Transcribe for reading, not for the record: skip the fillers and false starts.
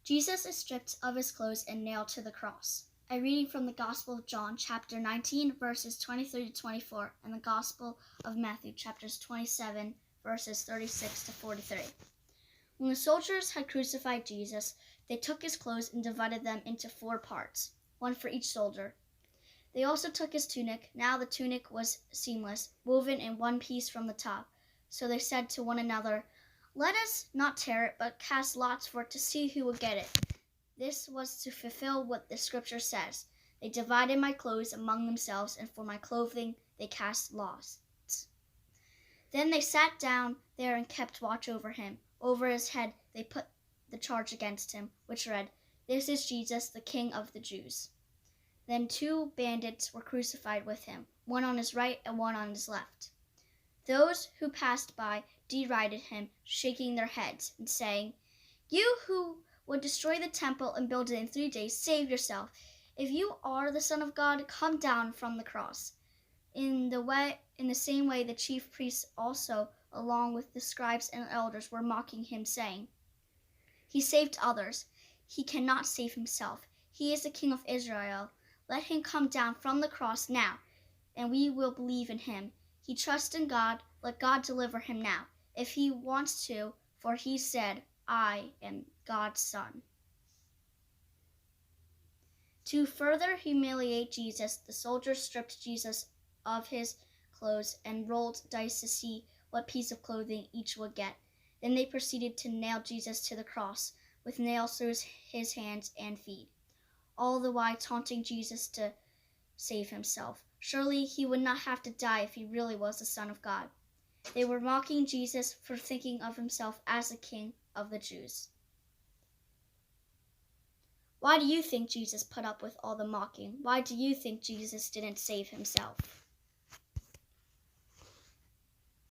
Jesus is stripped of his clothes and nailed to the cross. A reading from the Gospel of John, chapter 19, verses 23 to 24, and the Gospel of Matthew, chapters 27, verses 36 to 43. When the soldiers had crucified Jesus, they took his clothes and divided them into 4 parts, one for each soldier. They also took his tunic. Now the tunic was seamless, woven in one piece from the top. So they said to one another, "Let us not tear it, but cast lots for it to see who will get it." This was to fulfill what the scripture says. They divided my clothes among themselves, and for my clothing they cast lots. Then they sat down there and kept watch over him. Over his head they put the charge against him, which read, "This is Jesus, the King of the Jews." Then 2 bandits were crucified with him, one on his right and one on his left. Those who passed by derided him, shaking their heads and saying, "You who would destroy the temple and build it in 3 days, save yourself. If you are the Son of God, come down from the cross." In the same way, the chief priests also, along with the scribes and elders, were mocking him, saying, "He saved others. He cannot save himself. He is the King of Israel. Let him come down from the cross now, and we will believe in him. He trusts in God. Let God deliver him now, if he wants to, for he said, 'I am God's son.'" To further humiliate Jesus, the soldiers stripped Jesus of his clothes and rolled dice to see what piece of clothing each would get. Then they proceeded to nail Jesus to the cross, with nails through his hands and feet, all the while taunting Jesus to save himself. Surely he would not have to die if he really was the Son of God. They were mocking Jesus for thinking of himself as the King of the Jews. Why do you think Jesus put up with all the mocking? Why do you think Jesus didn't save himself?